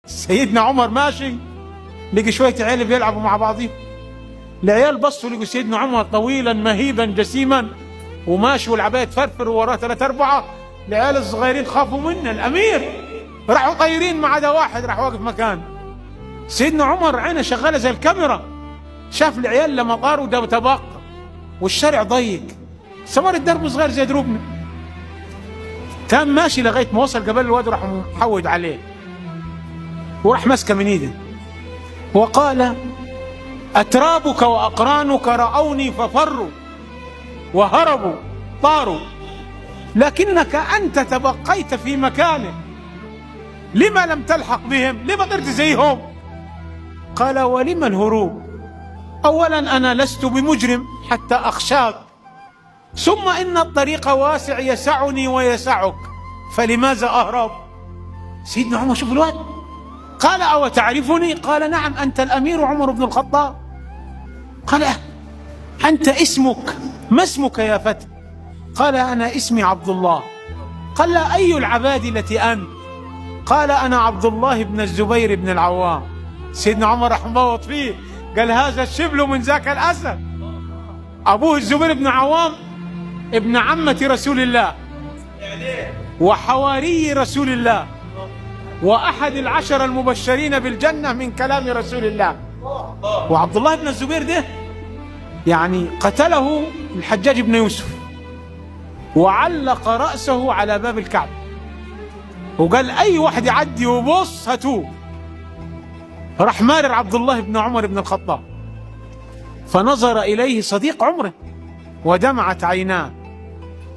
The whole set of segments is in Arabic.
سيدنا عمر ماشي لقي شوية عيال بيلعبوا مع بعضهم. العيال بصوا لقوا سيدنا عمر طويلا مهيبا جسيما وماشي والعباية تفرفر وراه 3 4. العيال الصغيرين خافوا منه الأمير، راحوا طايرين ما عدا واحد راح واقف مكان. سيدنا عمر عينه شغالة زي الكاميرا، شاف العيال لما طاروا ده تبقى والشارع ضيق، سمر الدرب صغير زي دروبنا. كان ماشي لغاية ما وصل قبل الواد راح محود عليه وراح مسكه من ايده وقال: أترابك وأقرانك رأوني ففروا وهربوا طاروا، لكنك أنت تبقيت في مكانك، لما لم تلحق بهم؟ لما طرت زيهم؟ قال: ولم الهروب؟ أولا أنا لست بمجرم حتى أخشاك، ثم إن الطريق واسع يسعني ويسعك، فلماذا أهرب؟ سيدنا عمر شوف الواد، قال: أو تعرفني؟ قال: نعم أنت الأمير عمر بن الخطاب. قال: أنت اسمك ما اسمك يا فتى؟ قال: أنا اسمي عبد الله. قال: أي العبادلة أنت؟ قال: أنا عبد الله بن الزبير بن العوام. سيدنا عمر راح مبوط فيه، قال: هذا الشبل من ذاك الأسد. أبوه الزبير بن عوام ابن عمة رسول الله وحواري رسول الله وأحد ال10 المبشرين بالجنة من كلام رسول الله. وعبد الله بن الزبير ده يعني قتله الحجاج بن يوسف وعلق رأسه على باب الكعبة وقال: أي واحد يعدي وبص هاتوه. راح مارر عبد الله بن عمر بن الخطاب فنظر إليه صديق عمره ودمعت عيناه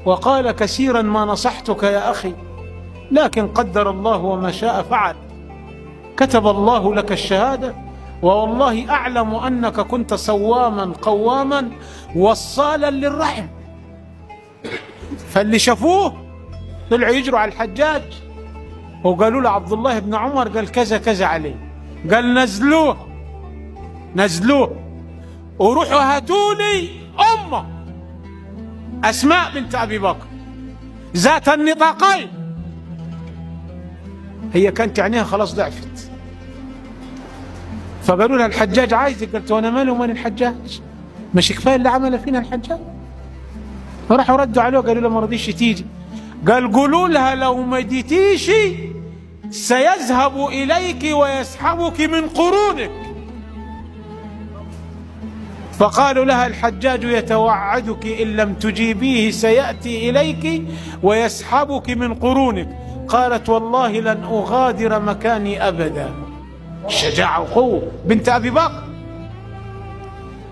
وقال: كثيرا ما نصحتك يا أخي، لكن قدر الله وما شاء فعل، كتب الله لك الشهادة، والله أعلم أنك كنت صواما قواما وصالا للرحم. فاللي شافوه طلعوا يجروا على الحجاج وقالوا له: عبد الله بن عمر قال كذا كذا عليه. قال: نزلوه وروحوا هاتوا لي أمه أسماء بنت أبي بكر ذات النطاقين. هي كانت عينيها خلاص ضعفت، فقالوا لها: الحجاج عايزك. قالت: وانا مالي ومال الحجاج؟ مش كفايه اللي عمله فينا الحجاج؟ راحوا ردوا عليه قالوا له: ما رضيش تيجي. قال: قولوا لها لو ما جيتيش سيذهب اليك ويسحبك من قرونك. فقالوا لها: الحجاج يتوعدك إن لم تجيبيه سيأتي إليك ويسحبك من قرونك. قالت: والله لن أغادر مكاني أبدا. شجاعة وقوة بنت أبي بكر.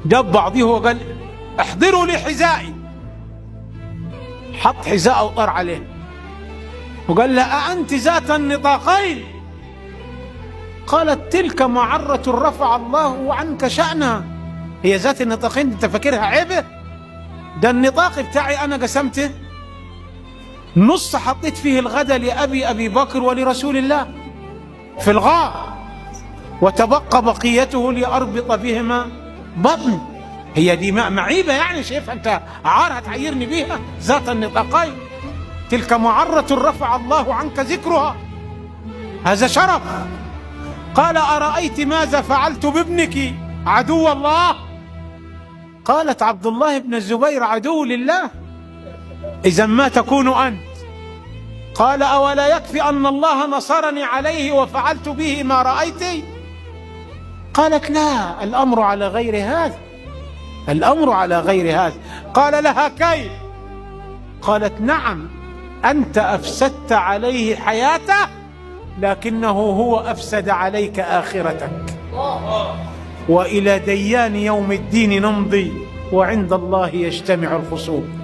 جاب بعضيه وقال: احضروا لي حذائي. حط حذاءه وطار عليه وقال لها: أأنت ذات النطاقين؟ قالت: تلك معرة رفع الله عنك شأنها. هي ذات النطاقين انت فاكرها عيبه؟ ده النطاق بتاعي انا قسمته نص، حطيت فيه الغدا لأبي بكر ولرسول الله في الغار، وتبقى بقيته لأربط بهما بطني. هي دي معيبة يعني؟ شايف انت عار هتعيرني بيها؟ ذات النطاقين، تلك معرة رفع الله عنك ذكرها، هذا شرف. قال: أرأيت ماذا فعلت بابنك عدو الله؟ قالت: عبد الله بن الزبير عدو لله، إذا ما تكون أنت؟ قال: أولا يكفي أن الله نصرني عليه وفعلت به ما رأيت؟ قالت: لا، الأمر على غير هذا، الأمر على غير هذا. قال لها: كيف؟ قالت: نعم، أنت أفسدت عليه حياته لكنه هو أفسد عليك آخرتك، وإلى ديان يوم الدين نمضي، وعند الله يجتمع الخصوم.